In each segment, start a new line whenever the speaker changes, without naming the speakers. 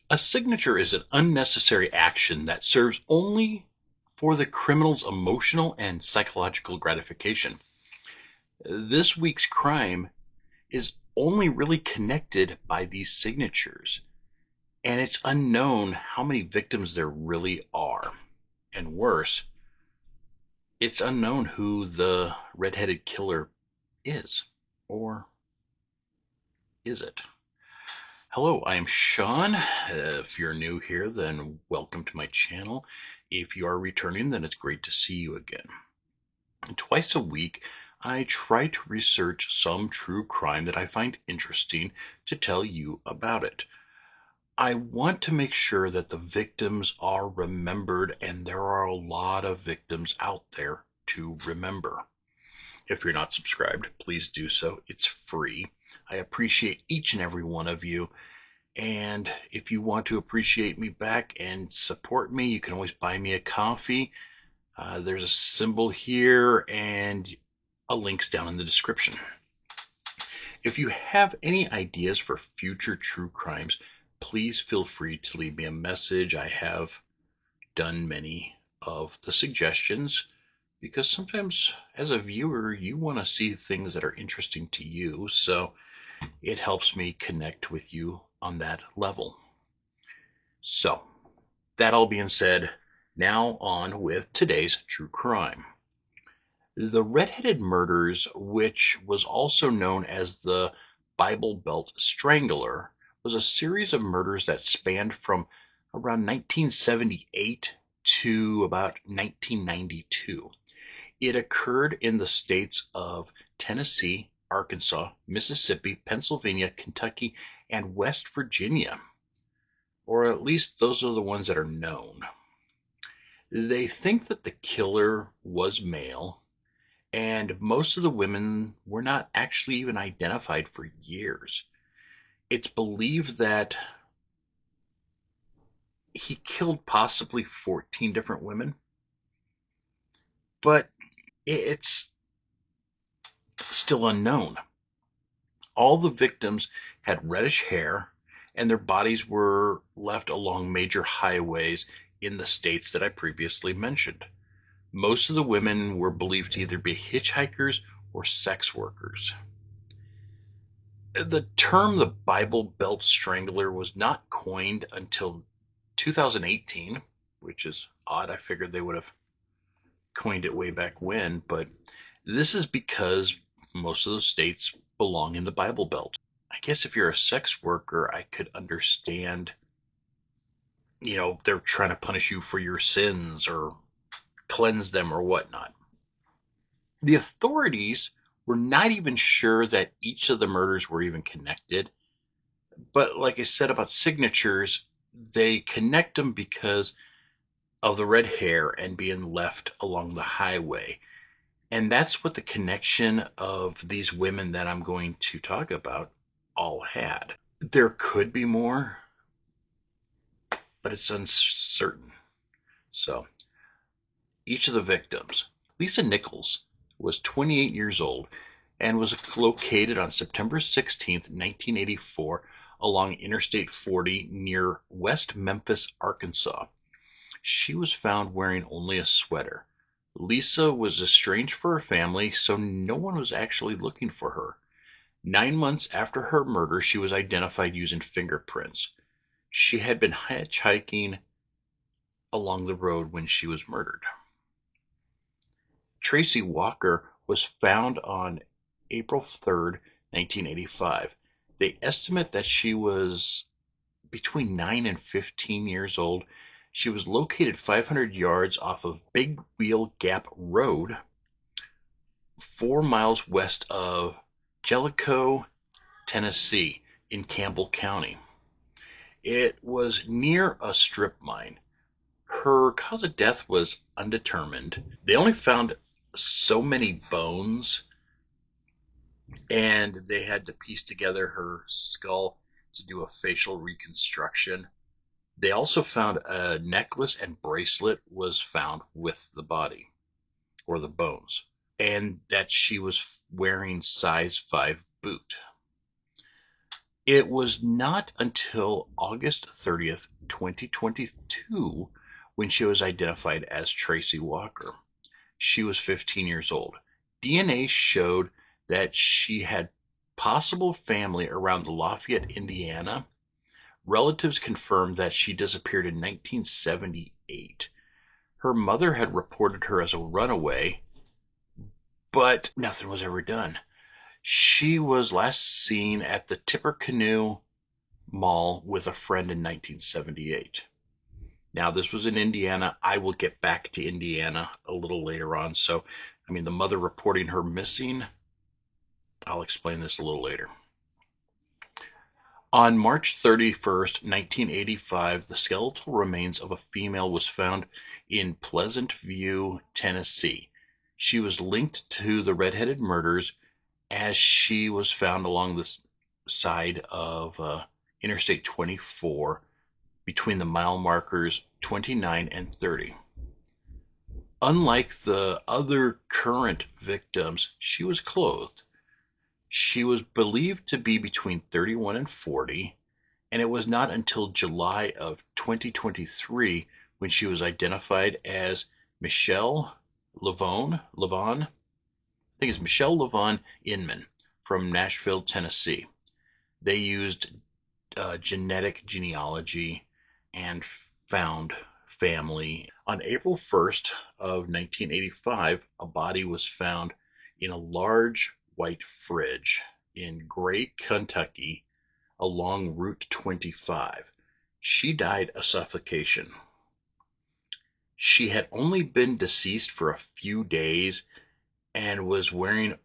A signature is an unnecessary action that serves only for the criminal's emotional and psychological gratification. This week's crime is only really connected by these signatures, and it's unknown how many victims there really are. And worse, it's unknown who the red-headed killer is. Or is it? Hello, I am Sean. If you're new here, then welcome to my channel. If you are returning, then it's great to see you again. Twice a week, I try to research some true crime that I find interesting to tell you about it. I want to make sure that the victims are remembered, and there are a lot of victims out there to remember. If you're not subscribed, please do so. It's free. I appreciate each and every one of you. And if you want to appreciate me back and support me, you can always buy me a coffee. There's a symbol here and a link's down in the description. If you have any ideas for future true crimes, please feel free to leave me a message. I have done many of the suggestions because sometimes as a viewer, you want to see things that are interesting to you. So it helps me connect with you on that level. So, that all being said, now on with today's true crime. The Redheaded Murders, which was also known as the Bible Belt Strangler, was a series of murders that spanned from around 1978 to about 1992. It occurred in the states of Tennessee, Arkansas, Mississippi, Pennsylvania, Kentucky, and West Virginia. Or at least those are the ones that are known. They think that the killer was male, and most of the women were not actually even identified for years. It's believed that he killed possibly 14 different women, but it's still unknown. All the victims had reddish hair, and their bodies were left along major highways in the states that I previously mentioned. Most of the women were believed to either be hitchhikers or sex workers. The term the Bible Belt Strangler was not coined until 2018, which is odd. I figured they would have coined it way back when, but this is because most of those states belong in the Bible Belt. I guess if you're a sex worker, I could understand, they're trying to punish you for your sins or cleanse them or whatnot. The authorities were not even sure that each of the murders were even connected. But like I said about signatures, they connect them because of the red hair and being left along the highway. And that's what the connection of these women that I'm going to talk about all had. There could be more, but it's uncertain. So, each of the victims. Lisa Nichols was 28 years old and was located on September 16, 1984, along Interstate 40 near West Memphis, Arkansas. She was found wearing only a sweater. Lisa was estranged for her family, so no one was actually looking for her. 9 months after her murder, she was identified using fingerprints. She had been hitchhiking along the road when she was murdered. Tracy Walker was found on April 3rd, 1985. They estimate that she was between 9 and 15 years old. She was located 500 yards off of Big Wheel Gap Road, 4 miles west of Jellicoe, Tennessee, in Campbell County. It was near a strip mine. Her cause of death was undetermined. They only found so many bones, and they had to piece together her skull to do a facial reconstruction. They also found a necklace and bracelet was found with the body, or the bones, and that she was wearing size 5 boot. It was not until August 30th, 2022, when she was identified as Tracy Walker. She was 15 years old. DNA showed that she had possible family around Lafayette, Indiana. Relatives confirmed that she disappeared in 1978. Her mother had reported her as a runaway, but nothing was ever done. She was last seen at the Tippecanoe Mall with a friend in 1978. Now, this was in Indiana. I will get back to Indiana a little later on. So, the mother reporting her missing, I'll explain this a little later. On March 31st, 1985, the skeletal remains of a female was found in Pleasant View, Tennessee. She was linked to the Redheaded murders as she was found along the side of Interstate 24 between the mile markers 29 and 30. Unlike the other current victims, she was clothed. She was believed to be between 31 and 40, and it was not until July of 2023 when she was identified as Michelle Lavon, I think it's Michelle Lavon Inman from Nashville, Tennessee. They used genetic genealogy and found family. On April 1st of 1985, a body was found in a large white fridge in Gray, Kentucky, along Route 25. She died of suffocation. She had only been deceased for a few days and was wearing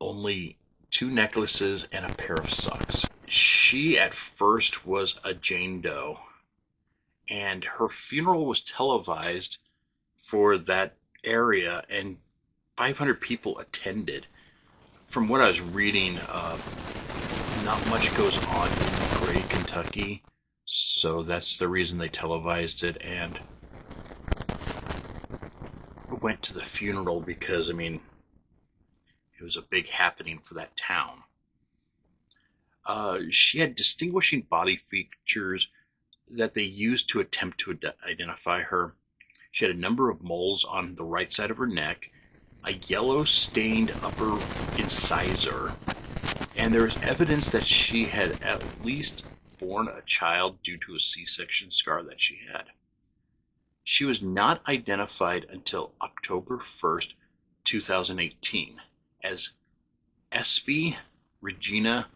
only 2 necklaces and a pair of socks. She at first was a Jane Doe, and her funeral was televised for that area, and 500 people attended. From what I was reading, not much goes on in Gray, Kentucky, so that's the reason they televised it and went to the funeral because, it was a big happening for that town. She had distinguishing body features that they used to attempt to identify her. She had a number of moles on the right side of her neck, a yellow stained upper incisor, and there was evidence that she had at least borne a child due to a C-section scar that she had. She was not identified until October 1st, 2018 as Espy Regina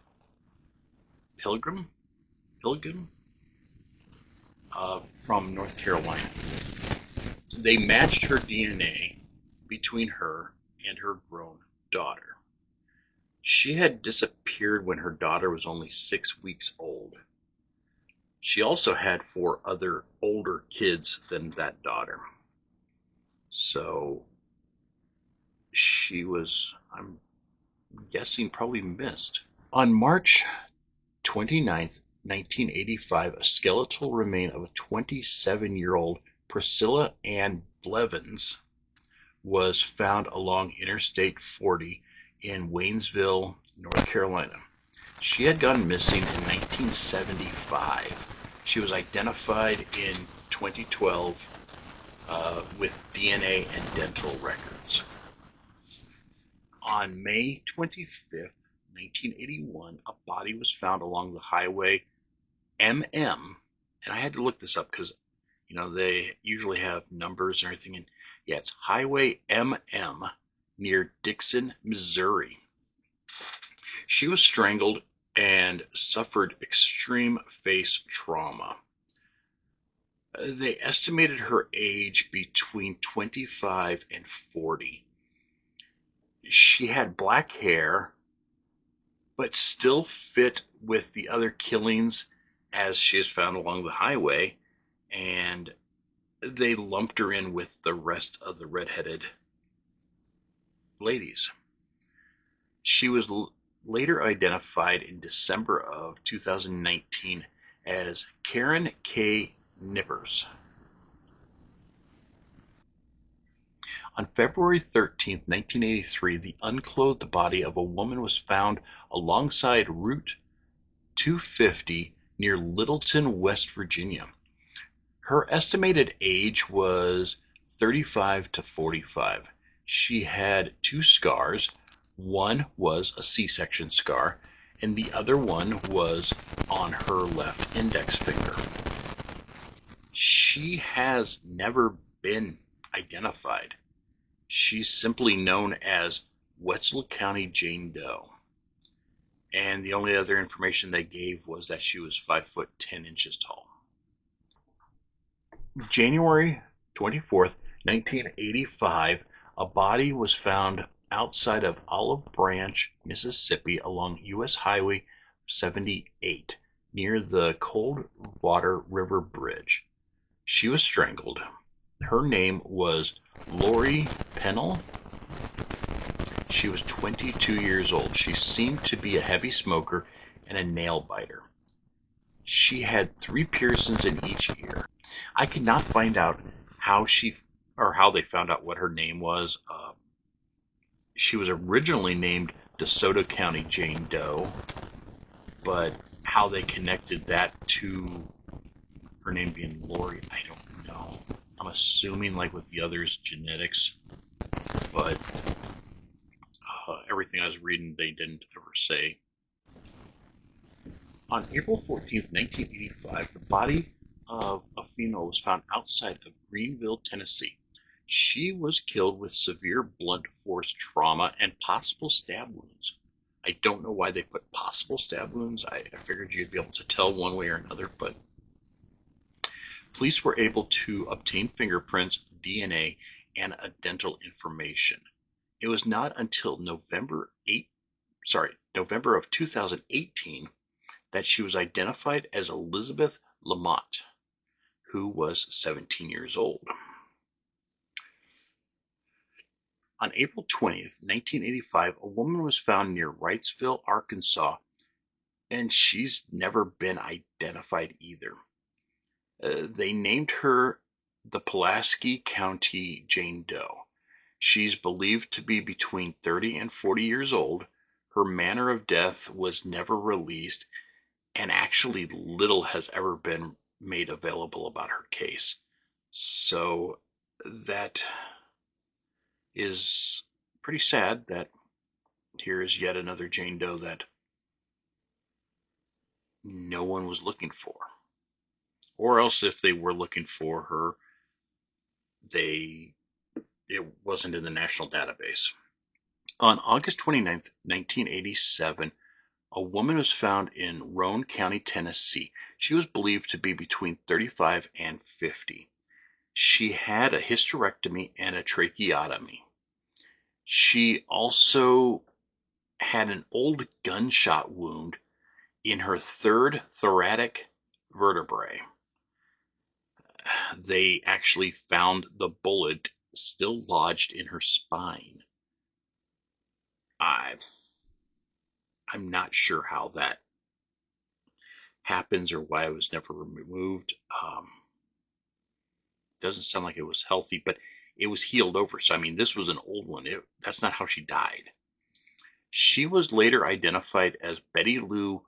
Pilgrim from North Carolina. They matched her DNA between her and her grown daughter. She had disappeared when her daughter was only 6 weeks old. She also had 4 other older kids than that daughter. So she was, I'm guessing, probably missed. On March 29th, 1985, a skeletal remain of a 27-year-old Priscilla Ann Blevins was found along Interstate 40 in Waynesville, North Carolina. She had gone missing in 1975. She was identified in 2012 with DNA and dental records. On May 25th, 1981, a body was found along the highway MM, and I had to look this up because, they usually have numbers and everything, and yeah, it's Highway MM near Dixon, Missouri. She was strangled and suffered extreme face trauma. They estimated her age between 25 and 40. She had black hair, but still fit with the other killings as she is found along the highway, and they lumped her in with the rest of the redheaded ladies. She was later identified in December of 2019 as Karen K. Nippers. On February 13, 1983, the unclothed body of a woman was found alongside Route 250 near Littleton, West Virginia. Her estimated age was 35 to 45. She had two scars. One was a C-section scar, and the other one was on her left index finger. She has never been identified. She's simply known as Wetzel County Jane Doe. And the only other information they gave was that she was 5 foot 10 inches tall. January 24th, 1985, a body was found outside of Olive Branch, Mississippi, along U.S. Highway 78 near the Coldwater River Bridge. She was strangled. Her name was Lori Pennell. She was 22 years old. She seemed to be a heavy smoker and a nail biter. She had 3 piercings in each ear. I could not find out how they found out what her name was. She was originally named DeSoto County Jane Doe, but how they connected that to her name being Lori, I don't know. I'm assuming like with the others, genetics, but everything I was reading, they didn't ever say. On April 14th, 1985, the body of a female was found outside of Greenville, Tennessee. She was killed with severe blunt force trauma and possible stab wounds. I don't know why they put possible stab wounds. I figured you'd be able to tell one way or another, but police were able to obtain fingerprints, DNA, and dental information. It was not until November of 2018 that she was identified as Elizabeth Lamont, who was 17 years old. On April 20th, 1985, a woman was found near Wrightsville, Arkansas, and she's never been identified either. They named her the Pulaski County Jane Doe. She's believed to be between 30 and 40 years old. Her manner of death was never released, and actually little has ever been made available about her case. So that is pretty sad that here is yet another Jane Doe that no one was looking for. Or else if they were looking for her, it wasn't in the national database. On August 29th, 1987, a woman was found in Roane County, Tennessee. She was believed to be between 35 and 50. She had a hysterectomy and a tracheotomy. She also had an old gunshot wound in her third thoracic vertebrae. They actually found the bullet still lodged in her spine. I'm not sure how that happens or why it was never removed. Doesn't sound like it was healthy, but it was healed over. So, I mean, this was an old one. That's not how she died. She was later identified as Betty Lou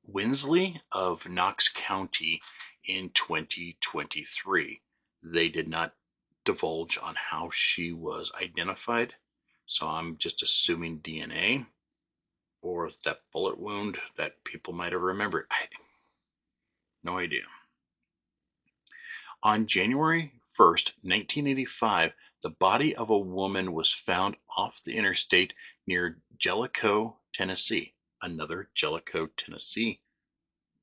Winsley of Knox County in 2023. They did not divulge on how she was identified, so I'm just assuming DNA or that bullet wound that people might have remembered. No idea. On January 1st, 1985, the body of a woman was found off the interstate near Jellicoe, Tennessee. Another Jellicoe, Tennessee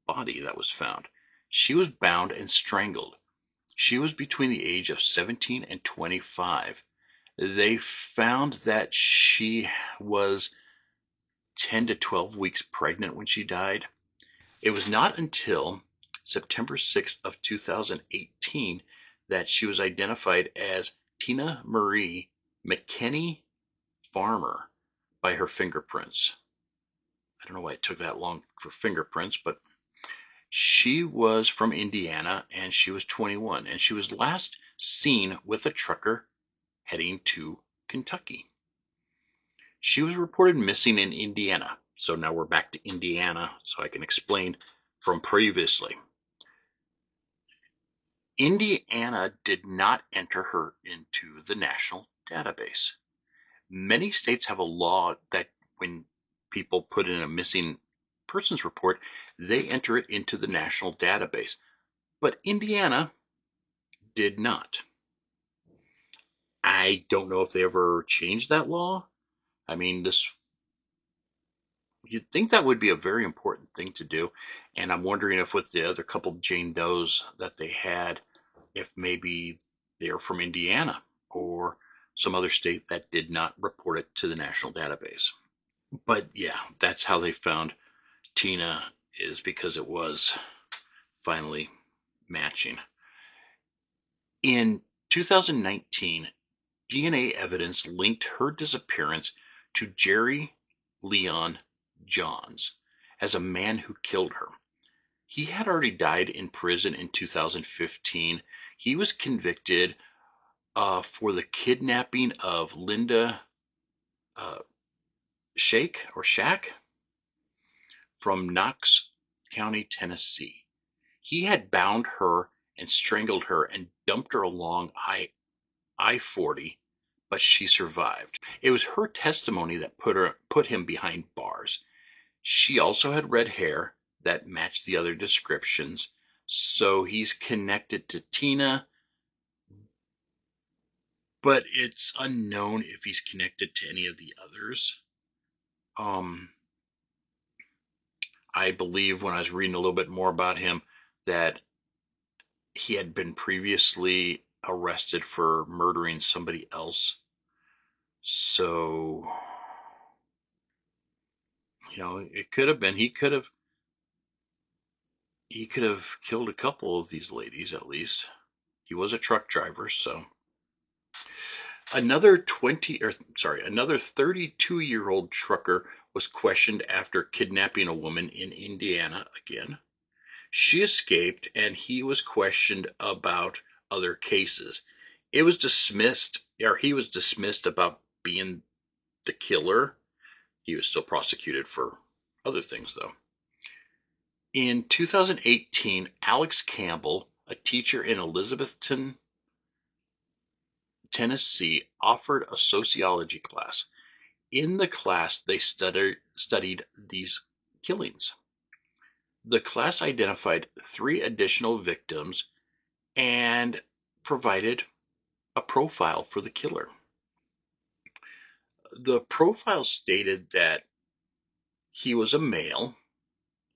body that was found. She was bound and strangled. She was between the age of 17 and 25. They found that she was 10 to 12 weeks pregnant when she died. It was not until September 6th of 2018 that she was identified as Tina Marie McKinney Farmer by her fingerprints. I don't know why it took that long for fingerprints, but she was from Indiana and she was 21, and she was last seen with a trucker heading to Kentucky. She was reported missing in Indiana. So now we're back to Indiana, so I can explain from previously. Indiana did not enter her into the national database. Many states have a law that when people put in a missing persons report, they enter it into the national database. But Indiana did not. I don't know if they ever changed that law. I mean, you'd think that would be a very important thing to do. And I'm wondering if with the other couple Jane Does that they had, if maybe they're from Indiana or some other state that did not report it to the national database. But yeah, that's how they found Tina, is because it was finally matching. In 2019, DNA evidence linked her disappearance to Jerry Leon Johns as a man who killed her. He had already died in prison in 2015. He was convicted for the kidnapping of Linda uh, Shack from Knox County, Tennessee. He had bound her and strangled her and dumped her along I-40, but she survived. It was her testimony that put him behind bars. She also had red hair that matched the other descriptions, so he's connected to Tina, but it's unknown if he's connected to any of the others. I believe when I was reading a little bit more about him that he had been previously arrested for murdering somebody else. So, it could have been he could have killed a couple of these ladies at least. He was a truck driver, so another 32-year-old trucker was questioned after kidnapping a woman in Indiana again. She escaped and he was questioned about other cases. He was dismissed about being the killer. He was still prosecuted for other things though. In 2018, Alex Campbell, a teacher in Elizabethton, Tennessee, offered a sociology class. In the class, they studied these killings. The class identified 3 additional victims and provided a profile for the killer. The profile stated that he was a male,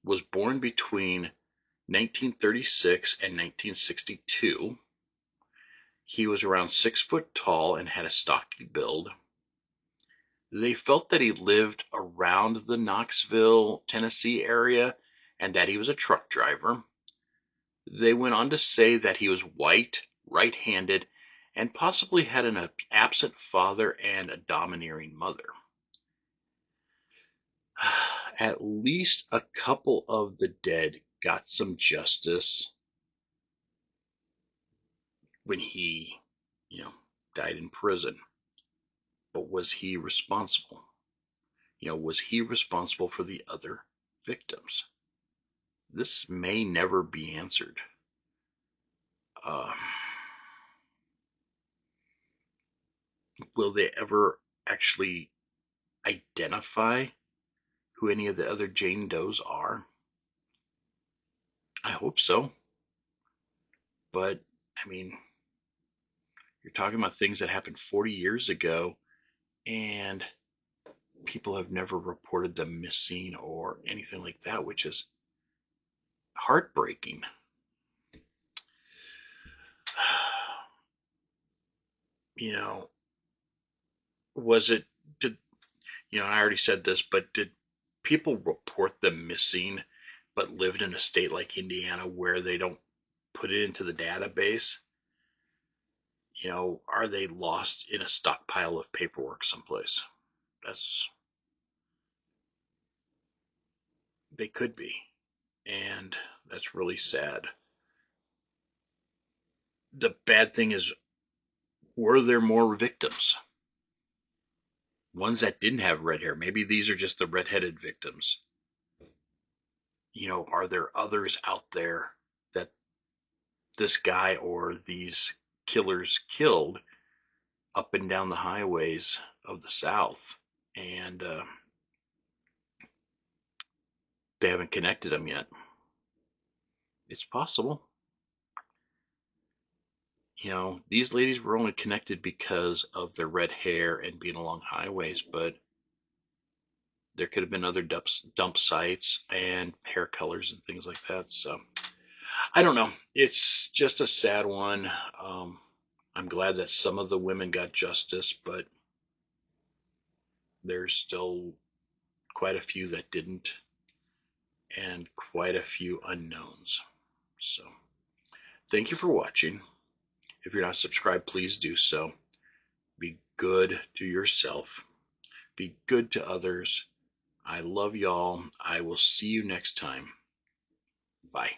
was born between 1936 and 1962. He was around 6 foot tall and had a stocky build. They felt that he lived around the Knoxville, Tennessee area and that he was a truck driver. They went on to say that he was white, right-handed, and possibly had an absent father and a domineering mother. At least a couple of the dead got some justice when he, died in prison. But was he responsible? Was he responsible for the other victims? This may never be answered. Will they ever actually identify who any of the other Jane Does are? I hope so. But, I mean, you're talking about things that happened 40 years ago, and people have never reported them missing or anything like that, which is heartbreaking. Was it, I already said this, but did people report them missing but lived in a state like Indiana where they don't put it into the database? Are they lost in a stockpile of paperwork someplace? They could be. And that's really sad. The bad thing is, were there more victims? ones that didn't have red hair. Maybe these are just the redheaded victims. Are there others out there that this guy or these killers killed up and down the highways of the South, and they haven't connected them yet? It's possible. These ladies were only connected because of their red hair and being along highways, but there could have been other dump sites and hair colors and things like that. So I don't know. It's just a sad one. I'm glad that some of the women got justice, but there's still quite a few that didn't, and quite a few unknowns. So thank you for watching. If you're not subscribed, please do so. Be good to yourself. Be good to others. I love y'all. I will see you next time. Bye.